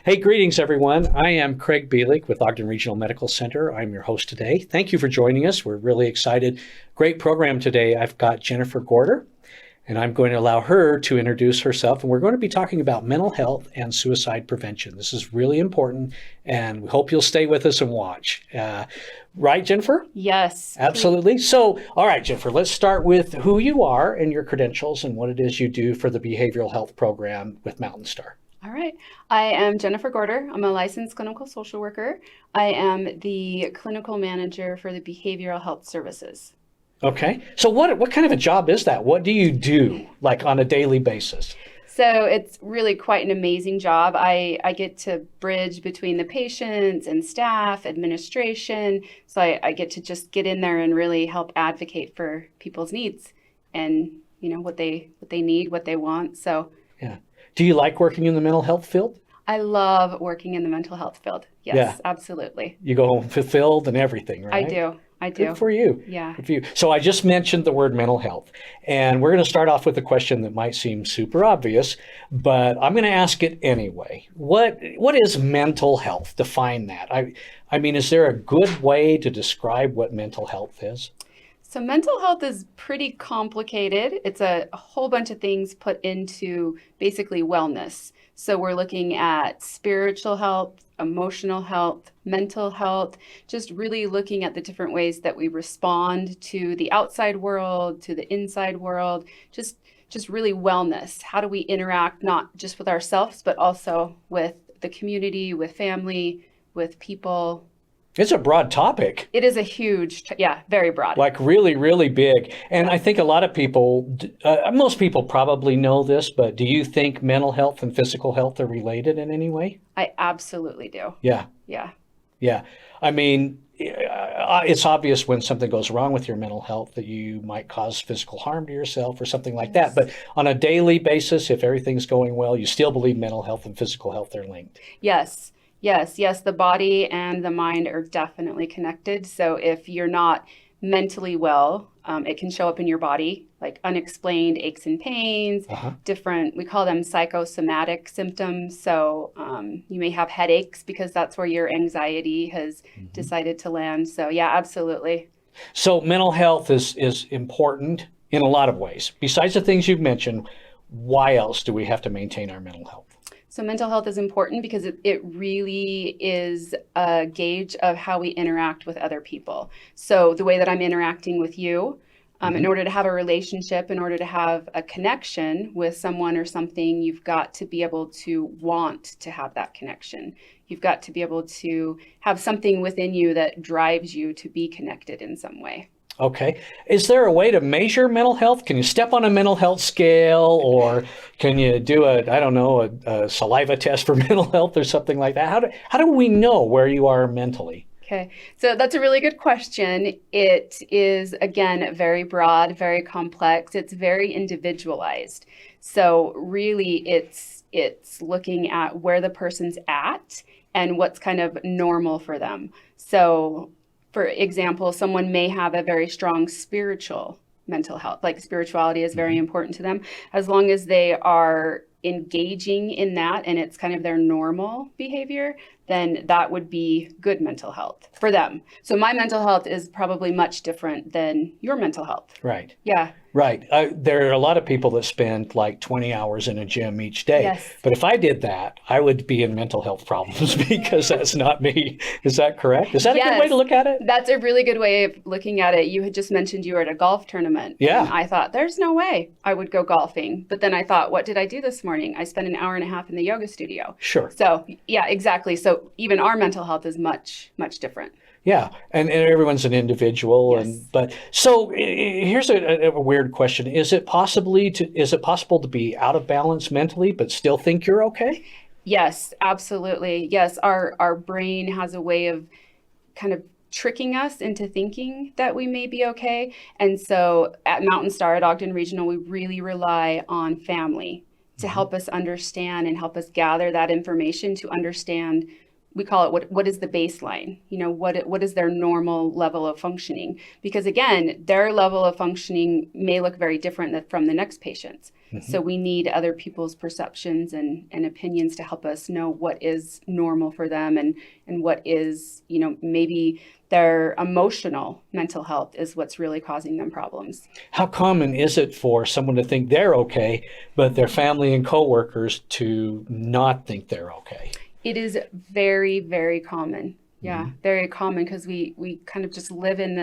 Hey, greetings, everyone. I am Craig Bielik with Ogden Regional Medical Center. I'm your host today. Thank you for joining us. We're really excited. Great program today. I've got Jennifer Gorder, and I'm going to allow her to introduce herself. And we're going to be talking about mental health and suicide prevention. This is really important, and we hope you'll stay with us and watch. Right, Jennifer? Yes. Absolutely. Please. So, all right, Jennifer, let's start with who you are and your credentials and what it is you do for the behavioral health program with Mountain Star. All right. I am Jennifer Gorder. I'm a licensed clinical social worker. I am the clinical manager for the behavioral health services. Okay. So what kind of a job is that? What do you do like on a daily basis? So it's really quite an amazing job. I get to bridge between the patients and staff, administration. So I get to just get in there and really help advocate for people's needs and, you know, what they need, what they want. So yeah. Do you like working in the mental health field? I love working in the mental health field. Yes, yeah. Absolutely. You go home fulfilled and everything, right? I do. Good for you. Yeah. Good for you. So I just mentioned the word mental health, and we're going to start off with a question that might seem super obvious, but I'm going to ask it anyway. What is mental health? Define that. I mean, is there a good way to describe what mental health is? So mental health is pretty complicated. It's a whole bunch of things put into basically wellness. So we're looking at spiritual health, emotional health, mental health, just really looking at the different ways that we respond to the outside world, to the inside world, just really wellness. How do we interact not just with ourselves, but also with the community, with family, with people. It's a broad topic. It is a huge, very broad. Like really, really big. And I think a lot of people, most people probably know this, but do you think mental health and physical health are related in any way? I absolutely do. Yeah. Yeah. Yeah. I mean, it's obvious when something goes wrong with your mental health that you might cause physical harm to yourself or something like that. But on a daily basis, if everything's going well, you still believe mental health and physical health are linked. Yes. Yes, the body and the mind are definitely connected. So if you're not mentally well, it can show up in your body, like unexplained aches and pains, different, we call them psychosomatic symptoms. So you may have headaches because that's where your anxiety has decided to land. So yeah, absolutely. So mental health is important in a lot of ways. Besides the things you've mentioned, why else do we have to maintain our mental health? So mental health is important because it really is a gauge of how we interact with other people. So the way that I'm interacting with you, in order to have a relationship, in order to have a connection with someone or something, you've got to be able to want to have that connection. You've got to be able to have something within you that drives you to be connected in some way. Okay. Is there a way to measure mental health? Can you step on a mental health scale, or can you do a saliva test for mental health or something like that? How do we know where you are mentally? Okay. So that's a really good question. It is, again, very broad, very complex. It's very individualized. So really it's looking at where the person's at and what's kind of normal for them. So for example, someone may have a very strong spiritual mental health, like spirituality is very important to them. As long as they are engaging in that and it's kind of their normal behavior, then that would be good mental health for them. So my mental health is probably much different than your mental health. Right. Yeah. Right. There are a lot of people that spend like 20 hours in a gym each day. Yes. But if I did that, I would be in mental health problems because that's not me. Is that correct? Is that a good way to look at it? That's a really good way of looking at it. You had just mentioned you were at a golf tournament. Yeah. And I thought, there's no way I would go golfing. But then I thought, what did I do this morning? I spent an hour and a half in the yoga studio. Sure. So yeah, exactly. So even our mental health is much, much different. Yeah, and everyone's an individual, Yes. So here's a weird question: Is it possible to be out of balance mentally but still think you're okay? Yes, absolutely. Yes, our brain has a way of kind of tricking us into thinking that we may be okay, and so at Mountain Star at Ogden Regional, we really rely on family to help us understand and help us gather that information to understand we call it what is the baseline? What is their normal level of functioning? Because again, their level of functioning may look very different from the next patient's. So we need other people's perceptions and opinions to help us know what is normal for them and what is, maybe their emotional mental health is what's really causing them problems. How common is it for someone to think they're okay, but their family and coworkers to not think they're okay? It is very, very common. Yeah, very common, because we kind of just live in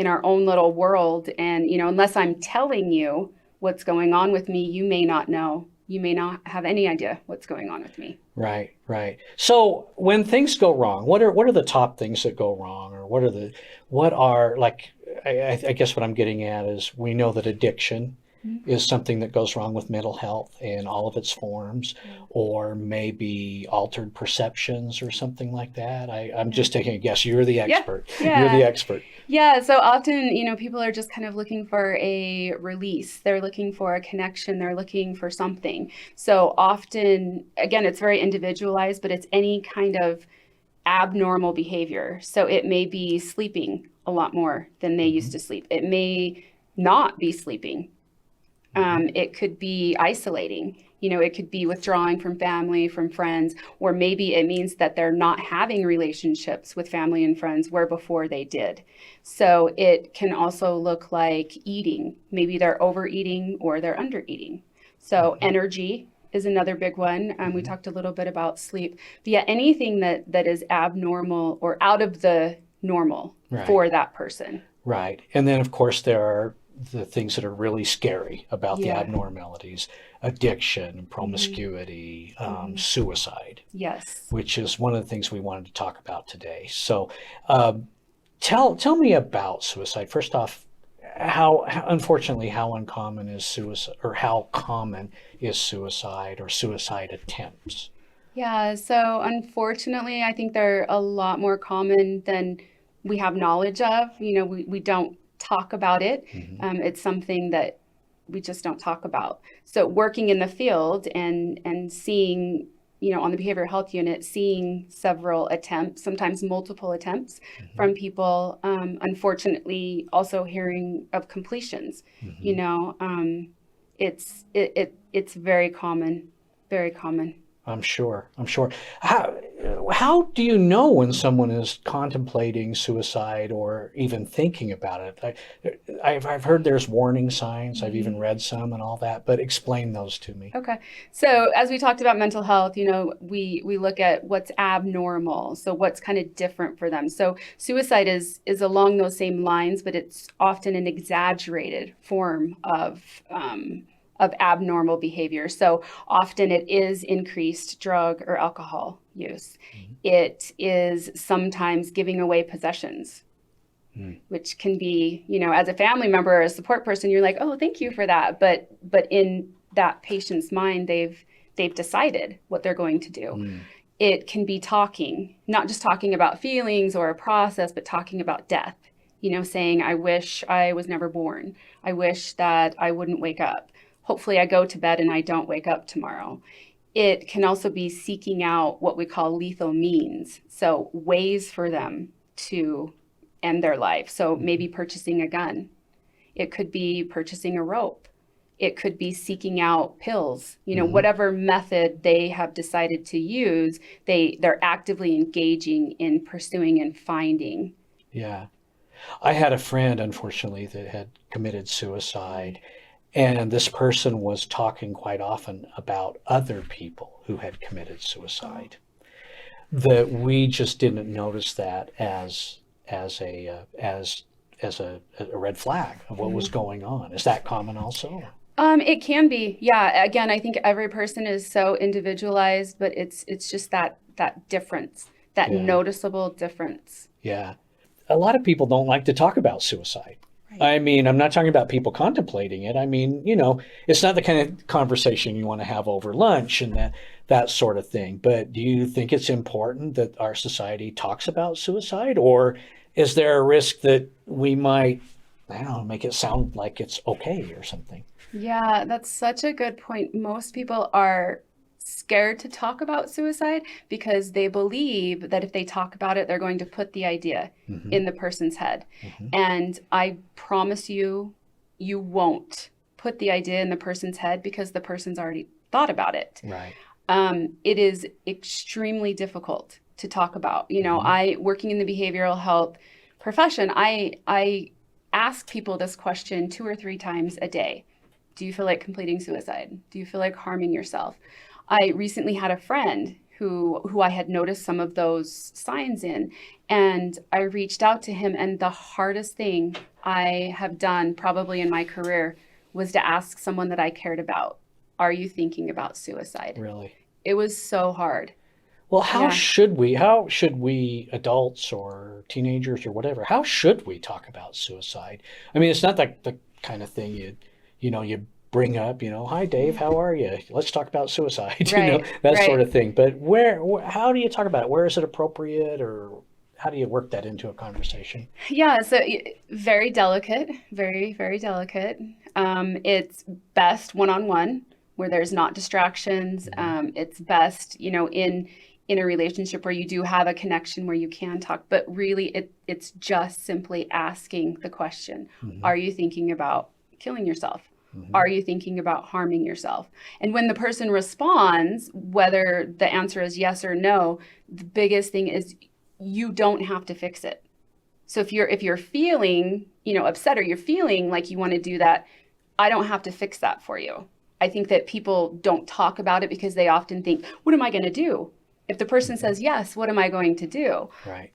our own little world. And, unless I'm telling you what's going on with me, you may not know. You may not have any idea what's going on with me. Right, right. So when things go wrong, what are the top things that go wrong, or I guess what I'm getting at is, we know that addiction is something that goes wrong with mental health in all of its forms, or maybe altered perceptions or something like that. I'm just taking a guess. You're the expert. Yeah. You're the expert. Yeah. So often, people are just kind of looking for a release. They're looking for a connection. They're looking for something. So often, again, it's very individualized, but it's any kind of abnormal behavior. So it may be sleeping a lot more than they used to sleep. It may not be sleeping. It could be isolating, it could be withdrawing from family, from friends, or maybe it means that they're not having relationships with family and friends where before they did. So it can also look like eating. Maybe they're overeating or they're undereating. So energy is another big one. We talked a little bit about sleep. But yeah, anything that is abnormal or out of the normal for that person. Right. And then, of course, there are the things that are really scary about the abnormalities: addiction, promiscuity, suicide. Yes. Which is one of the things we wanted to talk about today. So tell me about suicide. First off, how uncommon is suicide, or how common is suicide or suicide attempts? Yeah, so unfortunately, I think they're a lot more common than we have knowledge of. We don't talk about it. It's something that we just don't talk about. So working in the field and seeing, on the behavioral health unit, seeing several attempts, sometimes multiple attempts from people, unfortunately also hearing of completions, it's very common, very common. I'm sure. How do you know when someone is contemplating suicide or even thinking about it? I've heard there's warning signs. I've even read some and all that, but explain those to me. Okay. So as we talked about mental health, we look at what's abnormal. So what's kind of different for them. So suicide is along those same lines, but it's often an exaggerated form of abnormal behavior. So often it is increased drug or alcohol use. It is sometimes giving away possessions, which can be, as a family member or a support person, you're like, oh, thank you for that. But in that patient's mind, they've decided what they're going to do. It can be talking, not just talking about feelings or a process, but talking about death. Saying, I wish I was never born. I wish that I wouldn't wake up. Hopefully I go to bed and I don't wake up tomorrow. It can also be seeking out what we call lethal means. So ways for them to end their life. So maybe purchasing a gun. It could be purchasing a rope. It could be seeking out pills. Whatever method they have decided to use, they're actively engaging in pursuing and finding. Yeah. I had a friend, unfortunately, that had committed suicide. And this person was talking quite often about other people who had committed suicide. That we just didn't notice that as a red flag of what was going on. Is that common also? It can be. Yeah. Again, I think every person is so individualized, but it's just that difference, that noticeable difference. Yeah. A lot of people don't like to talk about suicide. I mean, I'm not talking about people contemplating it. I mean, it's not the kind of conversation you want to have over lunch and that sort of thing. But do you think it's important that our society talks about suicide? Or is there a risk that we might, make it sound like it's okay or something? Yeah, that's such a good point. Most people are scared to talk about suicide because they believe that if they talk about it, they're going to put the idea in the person's head. And I promise you, you won't put the idea in the person's head because the person's already thought about it. Right. It is extremely difficult to talk about. I, working in the behavioral health profession, I ask people this question 2 or 3 times a day. Do you feel like completing suicide? Do you feel like harming yourself? I recently had a friend who I had noticed some of those signs in, and I reached out to him, and the hardest thing I have done probably in my career was to ask someone that I cared about, are you thinking about suicide? Really? It was so hard. Well, how Yeah. should we, adults or teenagers or whatever, how should we talk about suicide? I mean, it's not like the kind of thing you bring up, hi Dave, how are you? Let's talk about suicide, Right, that right. sort of thing. But how do you talk about it? Where is it appropriate, or how do you work that into a conversation? Yeah, so very delicate, very, very delicate. It's best one-on-one where there's not distractions. It's best, in a relationship where you do have a connection where you can talk, but really it's just simply asking the question, are you thinking about killing yourself? Are you thinking about harming yourself? And when the person responds, whether the answer is yes or no, the biggest thing is you don't have to fix it. So if you're feeling, upset, or you're feeling like you want to do that, I don't have to fix that for you. I think that people don't talk about it because they often think, what am I going to do? If the person says yes, what am I going to do? Right.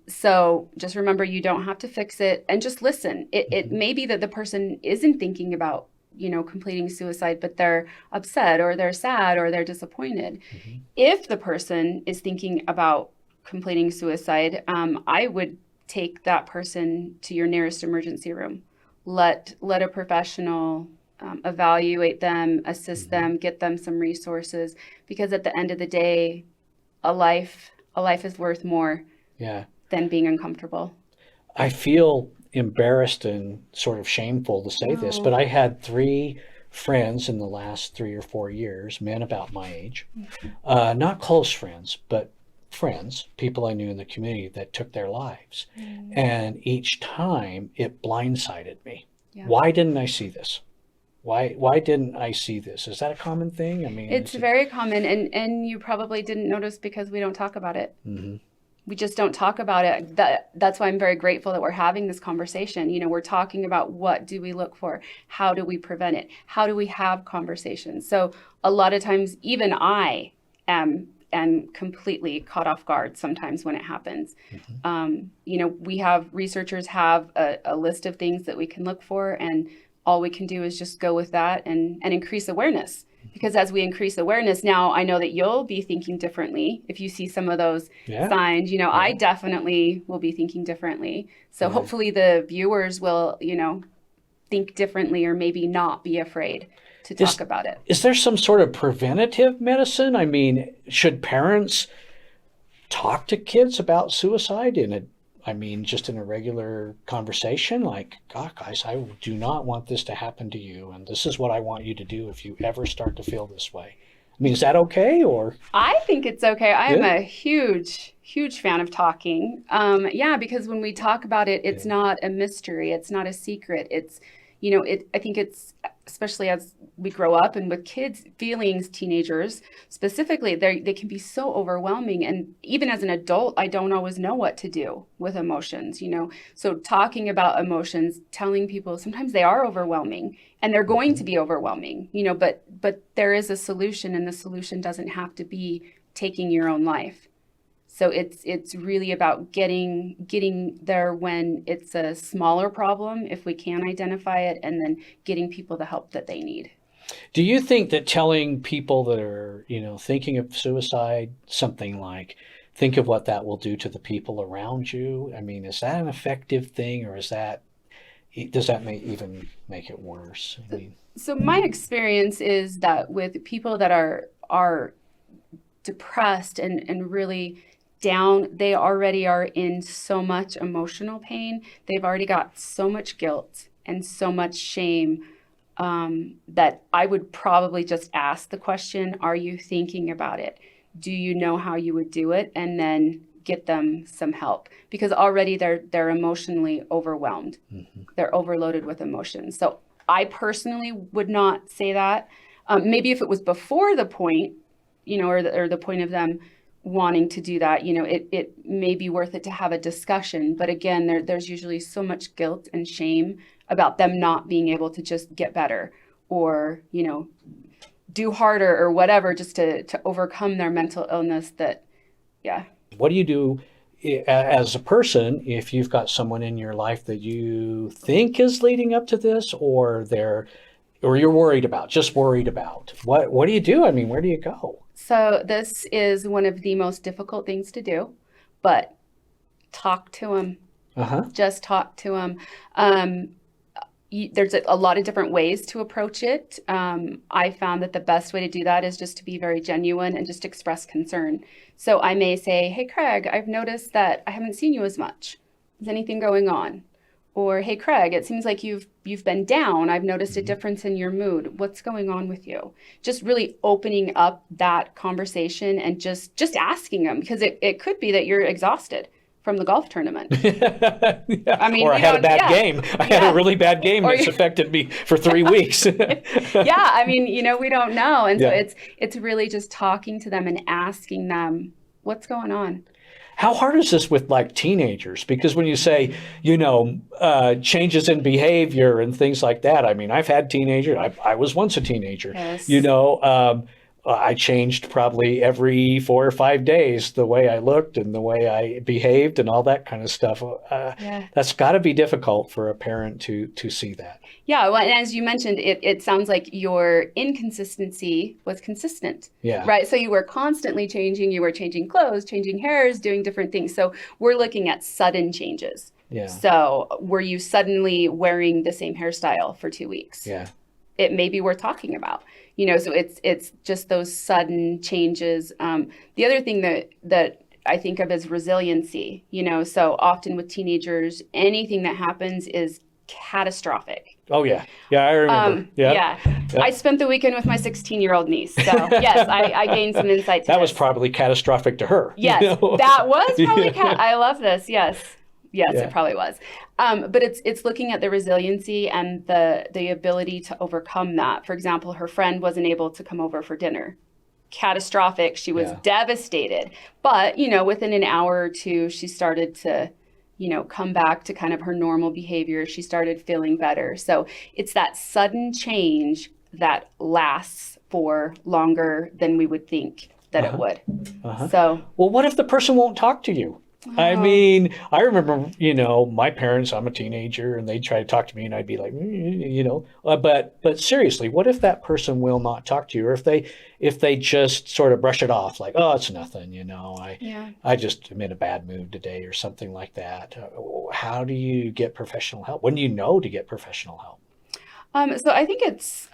So just remember, you don't have to fix it, and just listen. It may be that the person isn't thinking about, completing suicide, but they're upset or they're sad or they're disappointed. If the person is thinking about completing suicide, I would take that person to your nearest emergency room. Let a professional evaluate them, assist them, get them some resources, because at the end of the day, a life is worth more Yeah. than being uncomfortable. I feel embarrassed and sort of shameful to say this, but I had 3 friends in the last 3 or 4 years, men about my age, not close friends, but friends, people I knew in the community, that took their lives. And each time it blindsided me. Yeah. Why didn't I see this? Why didn't I see this? Is that a common thing? I mean, It's very common, and you probably didn't notice because we don't talk about it. We just don't talk about it. That's why I'm very grateful that we're having this conversation. We're talking about, what do we look for? How do we prevent it? How do we have conversations? So a lot of times, even I am completely caught off guard sometimes when it happens. We have researchers have a list of things that we can look for, and all we can do is just go with that and increase awareness. Because as we increase awareness, now I know that you'll be thinking differently if you see some of those signs. I definitely will be thinking differently. So hopefully the viewers will, think differently, or maybe not be afraid to talk about it. Is there some sort of preventative medicine? I mean, should parents talk to kids about suicide just in a regular conversation? Like, God, guys, I do not want this to happen to you, and this is what I want you to do if you ever start to feel this way. I mean, is that okay, or? I think it's okay. I am a huge, huge fan of talking. Because when we talk about it, it's not a mystery. It's not a secret. It's, I think it's, especially as we grow up and with kids, feelings, teenagers specifically, they can be so overwhelming. And even as an adult, I don't always know what to do with emotions, So talking about emotions, telling people sometimes they are overwhelming, and they're going to be overwhelming, but there is a solution, and the solution doesn't have to be taking your own life. So it's really about getting there when it's a smaller problem, if we can identify it, and then getting people the help that they need. Do you think that telling people that are, thinking of suicide, something like, think of what that will do to the people around you? I mean, is that an effective thing, or does that even make it worse? I mean, so my experience is that with people that are depressed and really down, they already are in so much emotional pain. They've already got so much guilt and so much shame that I would probably just ask the question, are you thinking about it? Do you know how you would do it? And then get them some help, because already they're emotionally overwhelmed. They're overloaded with emotions. So I personally would not say that. Maybe if it was before the point, or the point of them wanting to do that, it may be worth it to have a discussion. But again, there's usually so much guilt and shame about them not being able to just get better, or, do harder or whatever, just to overcome their mental illness that, yeah. What do you do as a person if you've got someone in your life that you think is leading up to this, or you're worried about, just worried about? What do you do? I mean, where do you go? So this is one of the most difficult things to do, but talk to them. Just talk to them. There's a lot of different ways to approach it. I found that the best way to do that is just to be very genuine and just express concern. So I may say, hey, Craig, I've noticed that I haven't seen you as much. Is anything going on? Or, hey, Craig, it seems like you've been down. I've noticed a difference in your mood. What's going on with you? Just really opening up that conversation and just asking them, because it could be that you're exhausted from the golf tournament. Yeah. I mean, or I had a bad game. I had a really bad game that's affected me for 3 weeks. Yeah, I mean, we don't know. And so it's really just talking to them and asking them, what's going on? How hard is this with like teenagers? Because when you say, changes in behavior and things like that, I mean, I've had teenagers. I was once a teenager. Yes. I changed probably every 4 or 5 days, the way I looked and the way I behaved and all that kind of stuff. That's got to be difficult for a parent to see that. Yeah, well, and as you mentioned, it sounds like your inconsistency was consistent. Yeah. Right. So you were constantly changing. You were changing clothes, changing hairs, doing different things. So we're looking at sudden changes. Yeah. So were you suddenly wearing the same hairstyle for 2 weeks? Yeah. It may be worth talking about. So it's just those sudden changes. The other thing that I think of is resiliency. So often with teenagers, anything that happens is catastrophic. Oh, yeah. Yeah, I remember. Yeah. I spent the weekend with my 16-year-old niece. So, yes, I gained some insight to that this. was probably catastrophic to her. Yes, that was probably I love this. Yes, it probably was. But it's looking at the resiliency and the ability to overcome that. For example, her friend wasn't able to come over for dinner. Catastrophic. She was devastated. But, within an hour or two, she started to come back to kind of her normal behavior. She started feeling better. So it's that sudden change that lasts for longer than we would think that it would. So, well, what if the person won't talk to you? I mean, I remember, my parents, I'm a teenager, and they'd try to talk to me, and I'd be like, but seriously, what if that person will not talk to you? Or if they just sort of brush it off, like, oh, it's nothing, I just am in a bad mood today or something like that. How do you get professional help? When do you know to get professional help? So I think as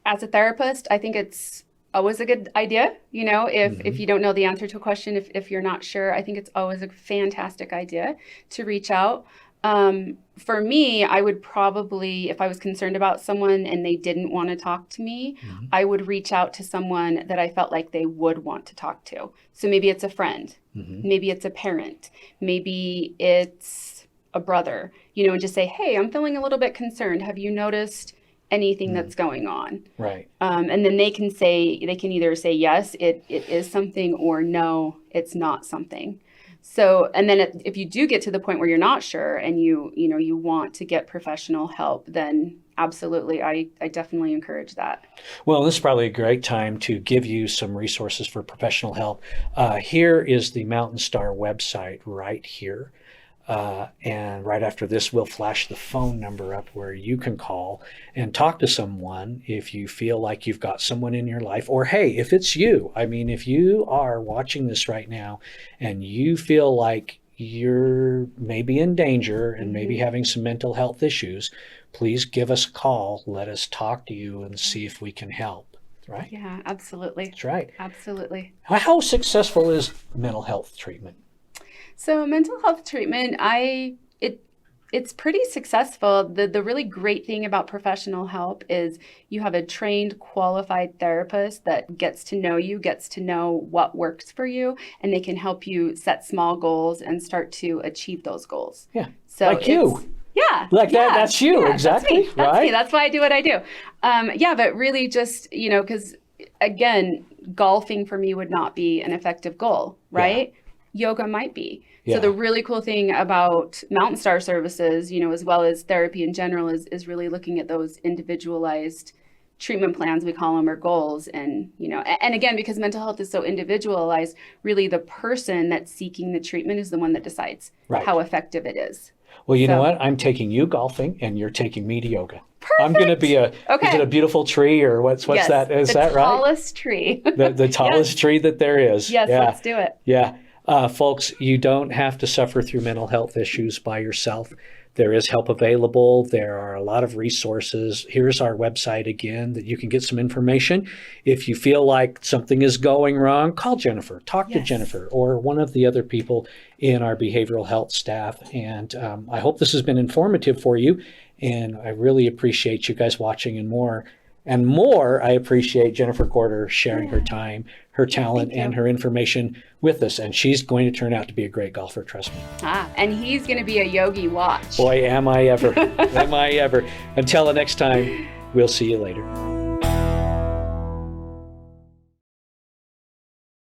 a therapist, I think it's always a good idea, if you don't know the answer to a question, if you're not sure, I think it's always a fantastic idea to reach out. For me, I would probably, if I was concerned about someone and they didn't want to talk to me, I would reach out to someone that I felt like they would want to talk to. So maybe it's a friend, maybe it's a parent, maybe it's a brother, and just say, hey, I'm feeling a little bit concerned. Have you noticed anything that's going on? Right. And then they can either say, yes, it is something, or no, it's not something. So, and then if you do get to the point where you're not sure and you want to get professional help, then absolutely, I definitely encourage that. Well, this is probably a great time to give you some resources for professional help. Here is the Mountain Star website right here. And right after this, we'll flash the phone number up where you can call and talk to someone if you feel like you've got someone in your life. Or, hey, if it's you, I mean, if you are watching this right now and you feel like you're maybe in danger and maybe having some mental health issues, please give us a call. Let us talk to you and see if we can help. Right? Yeah, absolutely. That's right. Absolutely. How successful is mental health treatment? So mental health treatment, It's pretty successful. The really great thing about professional help is you have a trained, qualified therapist that gets to know you, gets to know what works for you, and they can help you set small goals and start to achieve those goals. Yeah. So Like you. Yeah. Like that. That's you. Exactly. That's right. me. That's why I do what I do. Yeah, but really just, because again, golfing for me would not be an effective goal, right? Yoga might be. Yeah. So the really cool thing about Mountain Star Services, as well as therapy in general, is really looking at those individualized treatment plans, we call them, or goals. And, and again, because mental health is so individualized, really the person that's seeking the treatment is the one that decides how effective it is. Well, you know what? I'm taking you golfing and you're taking me to yoga. Perfect. I'm going to be is it a beautiful tree or what's that? Is that right? The tallest tree. The tallest tree that there is. Yes, let's do it. Yeah. Folks, you don't have to suffer through mental health issues by yourself. There is help available. There are a lot of resources. Here's our website again that you can get some information. If you feel like something is going wrong, call Jennifer, talk to Jennifer or one of the other people in our behavioral health staff. And I hope this has been informative for you. And I really appreciate you guys watching and more. And more, I appreciate Jennifer Gorder sharing her time, her talent, and her information with us. And she's going to turn out to be a great golfer, trust me. And he's going to be a yogi, watch. Boy, am I ever. Am I ever. Until the next time, we'll see you later.